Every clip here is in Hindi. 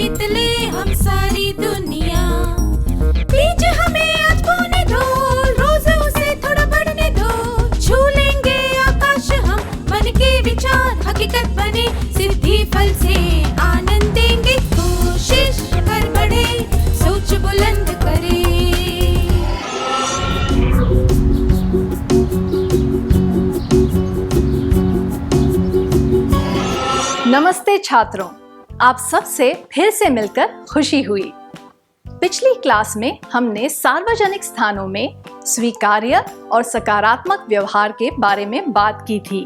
जीत ले हम सारी दुनिया। बीच हमें आज बोने दो, रोज उसे थोड़ा बढ़ने दो। छू लेंगे आकाश हम, मन के विचार हकीकत बने। सिद्धि फल से आनंद देंगे, कोशिश कर बढ़े, सोच बुलंद करे। नमस्ते छात्रों, आप सबसे फिर से मिलकर खुशी हुई। पिछली क्लास में हमने सार्वजनिक स्थानों में स्वीकार्य और सकारात्मक व्यवहार के बारे में बात की थी।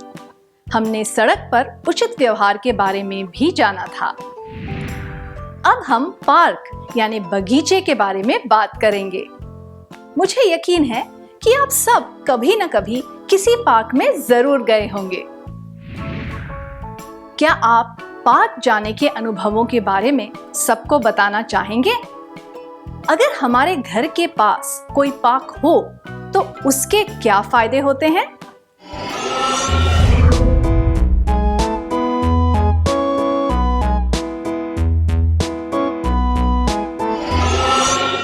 हमने सड़क पर उचित व्यवहार के बारे में भी जाना था। अब हम पार्क यानी बगीचे के बारे में बात करेंगे। मुझे यकीन है कि आप सब कभी न कभी किसी पार्क में जरूर गए होंगे। क्या आप पार्क जाने के अनुभवों के बारे में सबको बताना चाहेंगे? अगर हमारे घर के पास कोई पार्क हो तो उसके क्या फायदे होते हैं?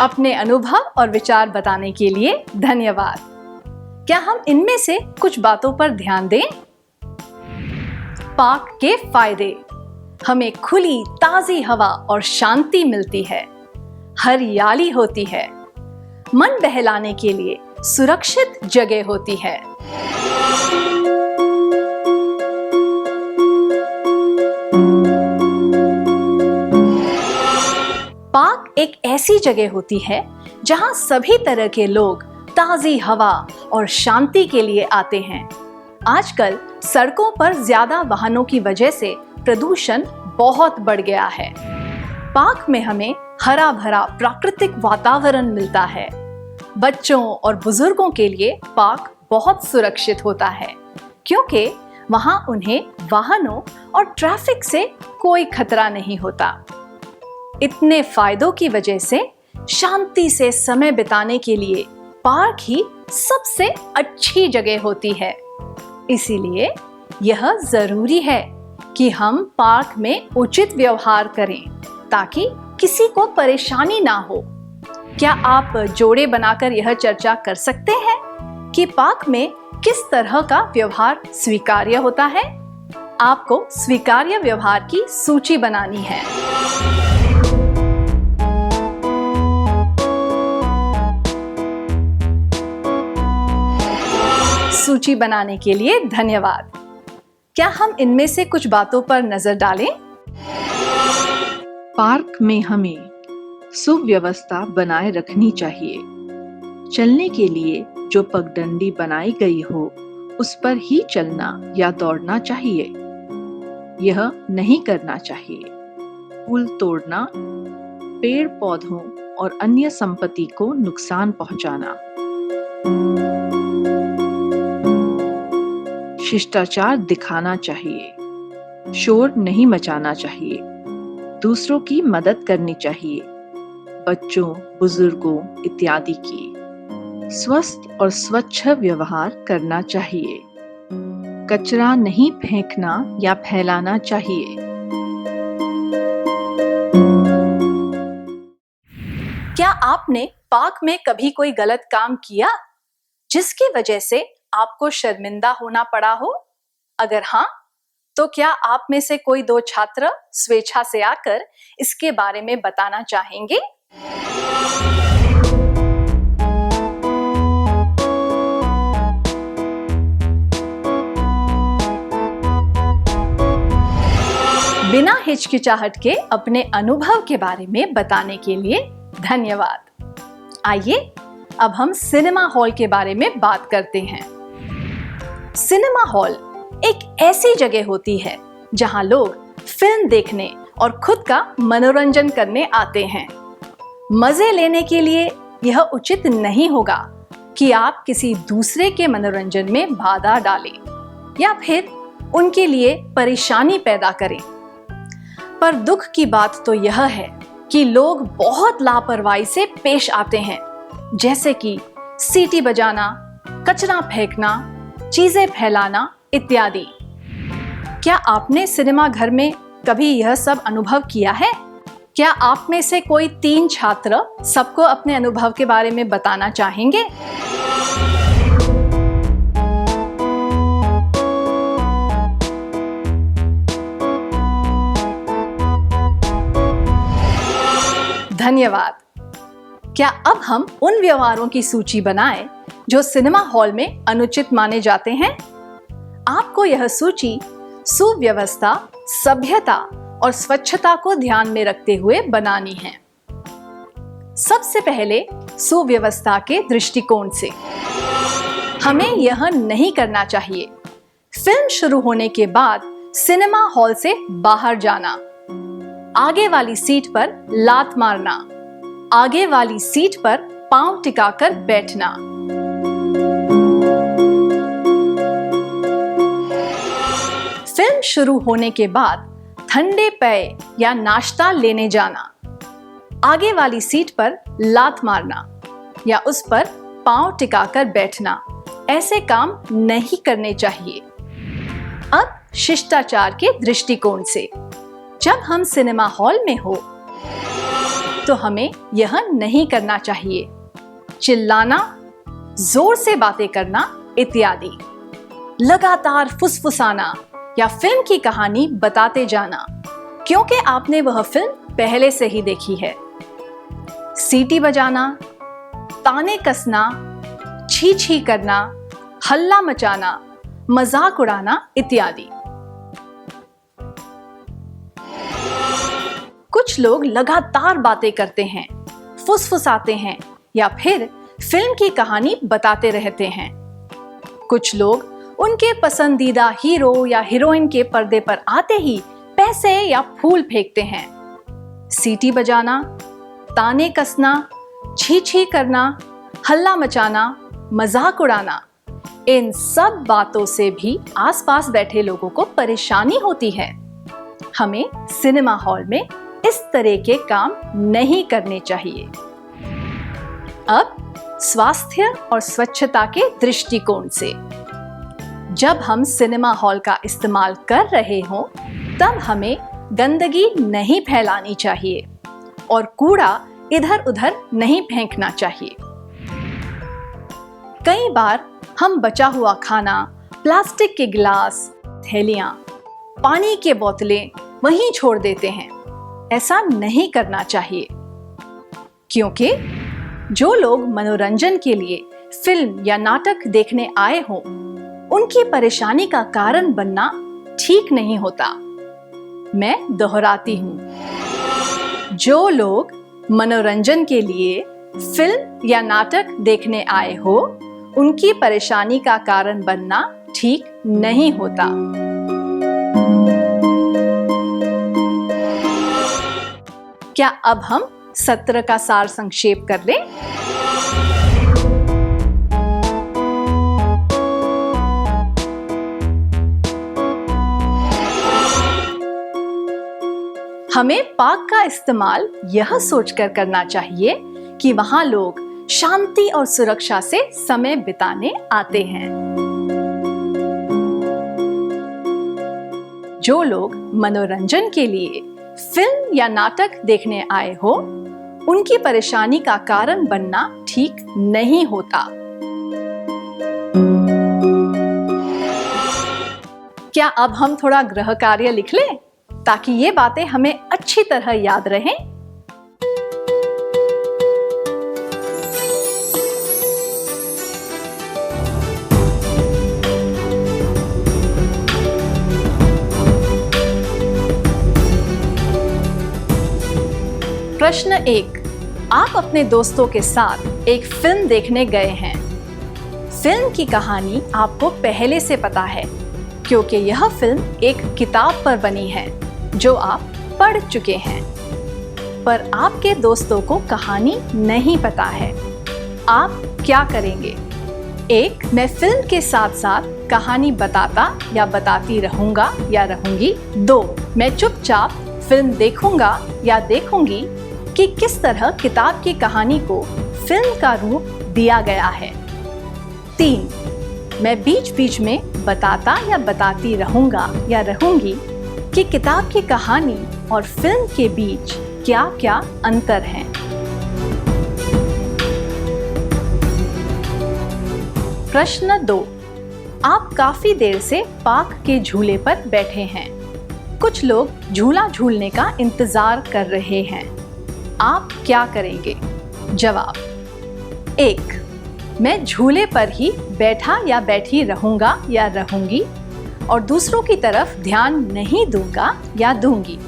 अपने अनुभव और विचार बताने के लिए धन्यवाद। क्या हम इनमें से कुछ बातों पर ध्यान दें? पार्क के फायदे: हमें खुली ताजी हवा और शांति मिलती है, हरियाली होती है, मन बहलाने के लिए सुरक्षित जगह होती है। पार्क एक ऐसी जगह होती है जहां सभी तरह के लोग ताजी हवा और शांति के लिए आते हैं। आजकल सड़कों पर ज्यादा वाहनों की वजह से प्रदूषण बहुत बढ़ गया है। पार्क में हमें हरा भरा प्राकृतिक वातावरण मिलता है। बच्चों और बुजुर्गों के लिए पार्क बहुत सुरक्षित होता है, क्योंकि वहां उन्हें वाहनों और ट्रैफिक से कोई खतरा नहीं होता। इतने फायदों की वजह से शांति से समय बिताने के लिए पार्क ही सबसे अच्छी जगह होती है। इसीलिए यह जरूरी है कि हम पार्क में उचित व्यवहार करें ताकि किसी को परेशानी ना हो। क्या आप जोड़े बनाकर यह चर्चा कर सकते हैं कि पार्क में किस तरह का व्यवहार स्वीकार्य होता है? आपको स्वीकार्य व्यवहार की सूची बनानी है। सूची बनाने के लिए धन्यवाद। क्या हम इनमें से कुछ बातों पर नजर डालें? पार्क में हमें सुव्यवस्था बनाए रखनी चाहिए। चलने के लिए जो पगडंडी बनाई गई हो उस पर ही चलना या दौड़ना चाहिए। यह नहीं करना चाहिए पुल तोड़ना, पेड़ पौधों और अन्य संपत्ति को नुकसान पहुंचाना। शिष्टाचार दिखाना चाहिए, शोर नहीं मचाना चाहिए, दूसरों की मदद करनी चाहिए, बच्चों, बुजुर्गों इत्यादि की। स्वस्थ और स्वच्छ व्यवहार करना चाहिए। कचरा नहीं फेंकना या फैलाना चाहिए। क्या आपने पार्क में कभी कोई गलत काम किया जिसकी वजह से आपको शर्मिंदा होना पड़ा हो? अगर हाँ, तो क्या आप में से कोई दो छात्र स्वेच्छा से आकर इसके बारे में बताना चाहेंगे? बिना हिचकिचाहट के अपने अनुभव के बारे में बताने के लिए धन्यवाद। आइए अब हम सिनेमा हॉल के बारे में बात करते हैं। सिनेमा हॉल एक ऐसी जगह होती है जहां लोग फिल्म देखने और खुद का मनोरंजन करने आते हैं। मजे लेने के लिए यह उचित नहीं होगा कि आप किसी दूसरे के मनोरंजन में बाधा डालें या फिर उनके लिए परेशानी पैदा करें। पर दुख की बात तो यह है कि लोग बहुत लापरवाही से पेश आते हैं, जैसे कि सीटी बजाना, कचरा फेंकना, चीजें फैलाना इत्यादि। क्या आपने सिनेमा घर में कभी यह सब अनुभव किया है? क्या आप में से कोई 3 छात्र सबको अपने अनुभव के बारे में बताना चाहेंगे? धन्यवाद। क्या अब हम उन व्यवहारों की सूची बनाएं जो सिनेमा हॉल में अनुचित माने जाते हैं? आपको यह सूची सुव्यवस्था, सभ्यता और स्वच्छता को ध्यान में रखते हुए बनानी है। सबसे पहले सुव्यवस्था के दृष्टिकोण से हमें यह नहीं करना चाहिए। फिल्म शुरू होने के बाद सिनेमा हॉल से बाहर जाना, आगे वाली सीट पर लात मारना, आगे वाली सीट पर पांव टिकाकर बैठना, फिल्म शुरू होने के बाद ठंडे पेय या नाश्ता लेने जाना, आगे वाली सीट पर लात मारना या उस पर पांव टिकाकर बैठना, ऐसे काम नहीं करने चाहिए। अब शिष्टाचार के दृष्टिकोण से जब हम सिनेमा हॉल में हो तो हमें यह नहीं करना चाहिए। चिल्लाना, जोर से बातें करना इत्यादि, लगातार फुसफुसाना या फिल्म की कहानी बताते जाना क्योंकि आपने वह फिल्म पहले से ही देखी है। सीटी बजाना, ताने कसना, छी छी करना, हल्ला मचाना, मजाक उड़ाना इत्यादि। कुछ लोग लगातार बातें करते हैं, फुसफुसाते हैं या फिर फिल्म की कहानी बताते रहते हैं। कुछ लोग उनके पसंदीदा हीरो या हीरोइन के पर्दे पर आते ही पैसे या फूल फेंकते हैं। सीटी बजाना, ताने कसना, छी छी करना, हल्ला मचाना, मजाक उड़ाना, इन सब बातों से भी आसपास बैठे लोगों को परेशानी होती है। हमें सिनेमा हॉल में इस तरह के काम नहीं करने चाहिए। अब स्वास्थ्य और स्वच्छता के दृष्टिकोण से जब हम सिनेमा हॉल का इस्तेमाल कर रहे हों तब हमें गंदगी नहीं फैलानी चाहिए और कूड़ा इधर उधर नहीं फेंकना चाहिए। कई बार हम बचा हुआ खाना, प्लास्टिक के गिलास, थैलियां, पानी की बोतलें वहीं छोड़ देते हैं। ऐसा नहीं करना चाहिए क्योंकि जो लोग मनोरंजन के लिए फिल्म या नाटक देखने आए हों, उनकी परेशानी का कारण बनना ठीक नहीं होता। मैं दोहराती हूं, जो लोग मनोरंजन के लिए फिल्म या नाटक देखने आए हो, उनकी परेशानी का कारण बनना ठीक नहीं होता। क्या अब हम सत्र का सार संक्षेप कर लें? हमें पाक का इस्तेमाल यह सोचकर करना चाहिए कि वहां लोग शांति और सुरक्षा से समय बिताने आते हैं। जो लोग मनोरंजन के लिए फिल्म या नाटक देखने आए हो, उनकी परेशानी का कारण बनना ठीक नहीं होता। क्या अब हम थोड़ा गृह कार्य लिख लें ताकि ये बातें हमें अच्छी तरह याद रहें? प्रश्न 1, आप अपने दोस्तों के साथ एक फिल्म देखने गए हैं। फिल्म की कहानी आपको पहले से पता है क्योंकि यह फिल्म एक किताब पर बनी है जो आप पढ़ चुके हैं, पर आपके दोस्तों को कहानी नहीं पता है। आप क्या करेंगे? 1, मैं फिल्म के साथ साथ कहानी बताता या बताती रहूंगा या रहूंगी। 2, मैं चुपचाप फिल्म देखूंगा या देखूंगी कि किस तरह किताब की कहानी को फिल्म का रूप दिया गया है। 3, मैं बीच बीच में बताता या बताती रहूंगा या रहूंगी कि किताब की कहानी और फिल्म के बीच क्या क्या अंतर हैं? प्रश्न 2, आप काफी देर से पार्क के झूले पर बैठे हैं। कुछ लोग झूला झूलने का इंतजार कर रहे हैं। आप क्या करेंगे? जवाब: 1, मैं झूले पर ही बैठा या बैठी रहूंगा या रहूंगी और दूसरों की तरफ ध्यान नहीं दूंगा या दूंगी।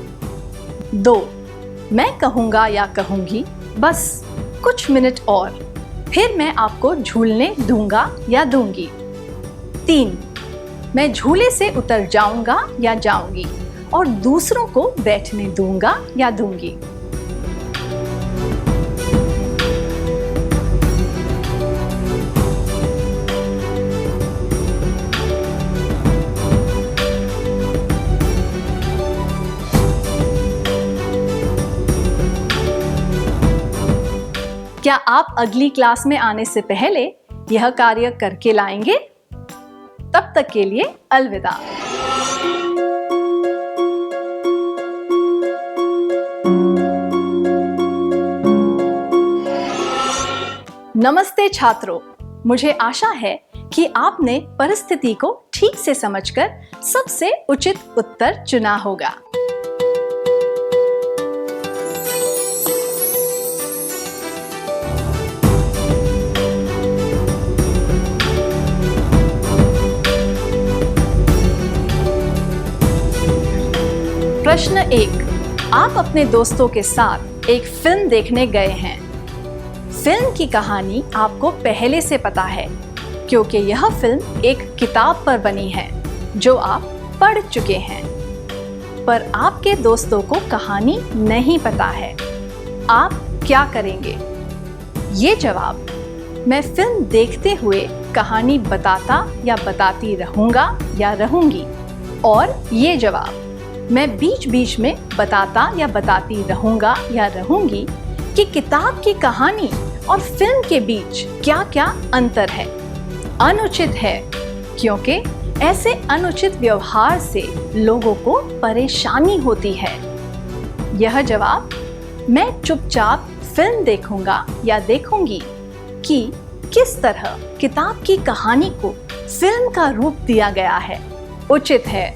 2, मैं कहूंगा या कहूंगी, बस कुछ मिनट और, फिर मैं आपको झूलने दूंगा या दूंगी। 3, मैं झूले से उतर जाऊंगा या जाऊंगी और दूसरों को बैठने दूंगा या दूंगी। क्या आप अगली क्लास में आने से पहले यह कार्य करके लाएंगे? तब तक के लिए अलविदा। नमस्ते छात्रों, मुझे आशा है कि आपने परिस्थिति को ठीक से समझकर सबसे उचित उत्तर चुना होगा। प्रश्न 1, आप अपने दोस्तों के साथ एक फिल्म देखने गए हैं। फिल्म की कहानी आपको पहले से पता है क्योंकि यह फिल्म एक किताब पर बनी है जो आप पढ़ चुके हैं, पर आपके दोस्तों को कहानी नहीं पता है। आप क्या करेंगे? ये जवाब: मैं फिल्म देखते हुए कहानी बताता या बताती रहूंगा या रहूंगी। और ये जवाब: मैं बीच बीच में बताता या बताती रहूंगा या रहूंगी कि किताब की कहानी और फिल्म के बीच क्या क्या अंतर है। अनुचित है क्योंकि ऐसे अनुचित व्यवहार से लोगों को परेशानी होती है। यह जवाब: मैं चुपचाप फिल्म देखूंगा या देखूंगी कि किस तरह किताब की कहानी को फिल्म का रूप दिया गया है, उचित है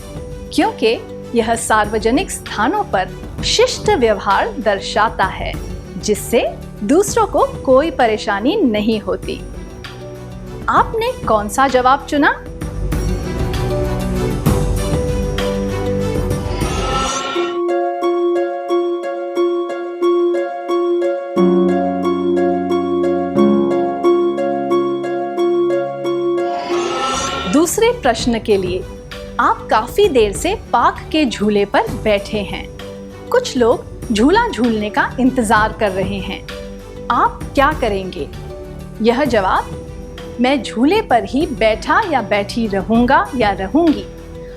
क्योंकि यह सार्वजनिक स्थानों पर शिष्ट व्यवहार दर्शाता है जिससे दूसरों को कोई परेशानी नहीं होती। आपने कौन सा जवाब चुना? दूसरे प्रश्न के लिए आप काफी देर से पार्क के झूले पर बैठे हैं। कुछ लोग झूला झूलने का इंतजार कर रहे हैं। आप क्या करेंगे? यह जवाब: मैं झूले पर ही बैठा या बैठी रहूंगा या रहूंगी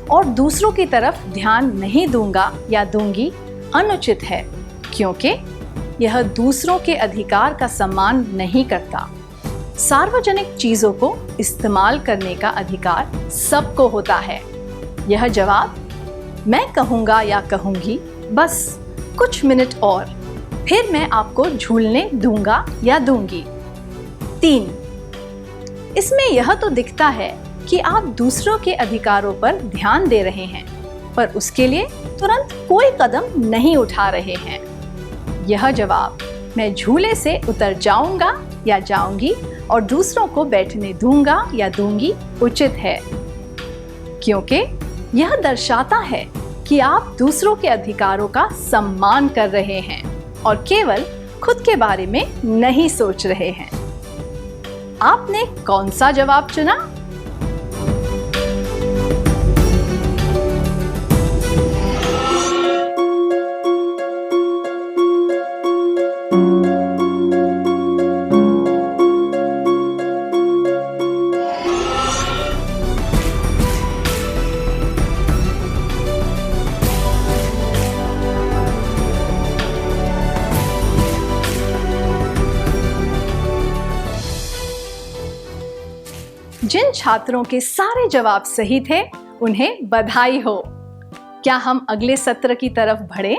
और दूसरों की तरफ ध्यान नहीं दूंगा या दूंगी, अनुचित है क्योंकि यह दूसरों के अधिकार का सम्मान नहीं करता। सार्वजनिक चीजों को इस्तेमाल करने का अधिकार सबको होता है। यह जवाब: मैं कहूंगा या कहूंगी, बस कुछ मिनट और, फिर मैं आपको झूलने दूंगा या दूंगी। 3, इसमें यह तो दिखता है कि आप दूसरों के अधिकारों पर ध्यान दे रहे हैं, पर उसके लिए तुरंत कोई कदम नहीं उठा रहे हैं। यह जवाब: मैं झूले से उतर जाऊंगा या जाऊंगी और दूसरों को बैठने दूंगा या दूंगी, उचित है क्योंकि यह दर्शाता है कि आप दूसरों के अधिकारों का सम्मान कर रहे हैं और केवल खुद के बारे में नहीं सोच रहे हैं। आपने कौन सा जवाब चुना? जिन छात्रों के सारे जवाब सही थे उन्हें बधाई हो। क्या हम अगले सत्र की तरफ बढ़ें?